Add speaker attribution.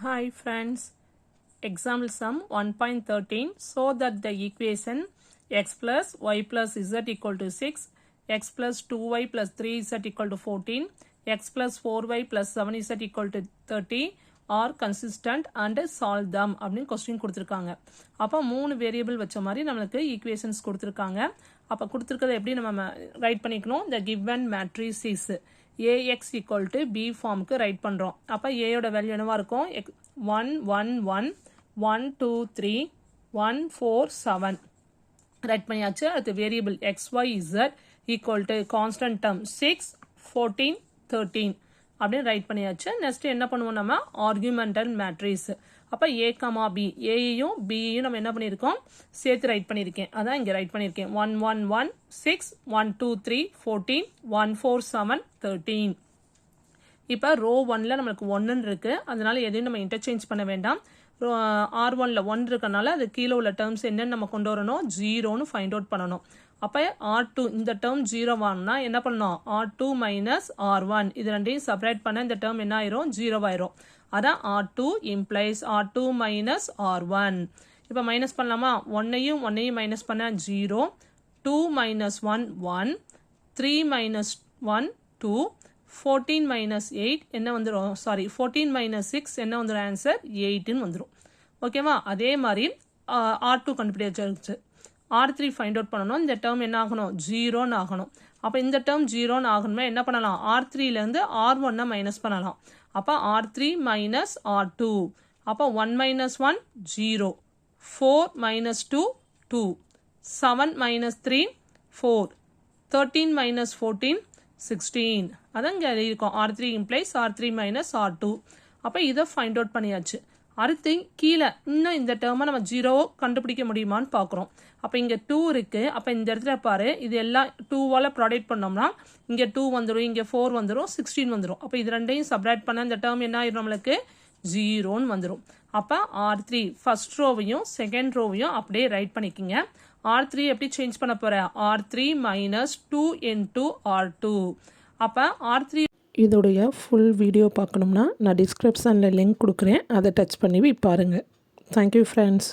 Speaker 1: Hi friends, example sum 1.13. So that the equation x plus y plus z equal to 6, x plus 2y plus 3z equal to 14, x plus 4y plus 7z equal to 30 are consistent and solve them அப்படின்னு question கொடுத்துருக்காங்க. அப்போ 3 variable வச்ச மாதிரி நம்மளுக்கு equations கொடுத்துருக்காங்க. அப்போ கொடுத்துருக்கதை எப்படி நம்ம ரைட் பண்ணிக்கணும்? the given matrix is ax equal to b ஃபார்முக்கு ரைட் பண்ணுறோம். அப்போ ஏயோட வேல்யூ என்னவா இருக்கும்? 1 1 1 1 2 3 1 4 7 ரைட் பண்ணியாச்சு. அடுத்து variable xyz equal to constant term 6 14 13 அப்படின்னு ரைட் பண்ணியாச்சு. நெக்ஸ்ட் என்ன பண்ணுவோம்? நம்ம ஆர்குமெண்டல் மேட்ரிக்ஸ். அப்போ ஏ கமா பி, ஏயையும் பியையும் நம்ம என்ன பண்ணியிருக்கோம்? சேர்த்து ரைட் பண்ணியிருக்கேன். அதான் இங்கே ரைட் பண்ணியிருக்கேன். 1 1 1 6 1 2 3 14 1 4 7 13. இப்போ ரோ 1ல் நம்மளுக்கு 1 இருக்கு, அதனால எதையும் நம்ம இன்டர்சேஞ்ச் பண்ண வேண்டாம். R1ல் 1 இருக்கனால அது கீழே உள்ள டேர்ம்ஸ் என்னன்னு நம்ம கொண்டு வரணும்? 0ன்னு ஃபைண்ட் அவுட் பண்ணணும். அப்போ R2 இந்த டேர்ம் 0 வாங்கினா என்ன பண்ணணும்? R2 மைனஸ் R1 இது ரெண்டையும் செப்பரேட் பண்ண இந்த டேர்ம் என்ன ஆயிரும்? 0 ஆயிரும். அதான் R2 implies R2 minus R1. இப்போ மைனஸ் பண்ணலாமா? 1ஐயும் மைனஸ் பண்ண 0, 2 மைனஸ் 1 1, 3 மைனஸ் 1 2, 14 மைனஸ் 8 என்ன வந்துடும்? 14 மைனஸ் 6 என்ன வந்துடும்? ஆன்சர் 8ன்னு வந்துடும். ஓகேவா? அதே மாதிரி R2 கண்டுபிடிச்சு R3 ஃபைண்ட் அவுட் பண்ணணும். இந்த டேர்ம் என்ன ஆகணும்? 0ன்னு ஆகணும். அப்போ இந்த டேர்ம் 0ன்னு ஆகணுமே என்ன பண்ணலாம்? R3லேருந்து R1 மைனஸ் பண்ணலாம். அப்போ R3 மைனஸ் R2. அப்போ 1 மைனஸ் 1 0, 4 மைனஸ் 2 2, 7 மைனஸ் 3 4, 13 மைனஸ் 14 16. அதான் இங்கே இருக்கும். R3 implies R3 minus R2. அப்போ இதை ஃபைண்ட் அவுட் பண்ணியாச்சு. அடுத்து கீழே இன்னும் இந்த டேர்மை நம்ம 0 கண்டுபிடிக்க முடியுமான்னு பார்க்குறோம். அப்போ இங்கே 2 இருக்குது. அப்போ இந்த இடத்துல பாரு, இது எல்லாம் 2வால் ப்ராடக்ட் பண்ணோம்னா இங்கே 2 வந்துடும், இங்கே 4 வந்துடும், 16 வந்துடும். அப்போ இது ரெண்டையும் சப்ராக்ட் பண்ண இந்த டேர்ம் என்ன ஆயிரும்? நம்மளுக்கு 0ன்னு வந்துடும். அப்போ R3 ஃபர்ஸ்ட் ரோவையும் செகண்ட் ரோவையும் அப்படியே ரைட் பண்ணிக்கிங்க. R3 எப்படி சேஞ்ச் பண்ண போகிற? R3 minus 2 into R2. அப்போ R3
Speaker 2: இதோடைய ஃபுல் வீடியோ பார்க்கணும்னா நான் டிஸ்கிரிப்ஷனில் லிங்க் கொடுக்குறேன், அதை டச் பண்ணி பாருங்கள். Thank you friends.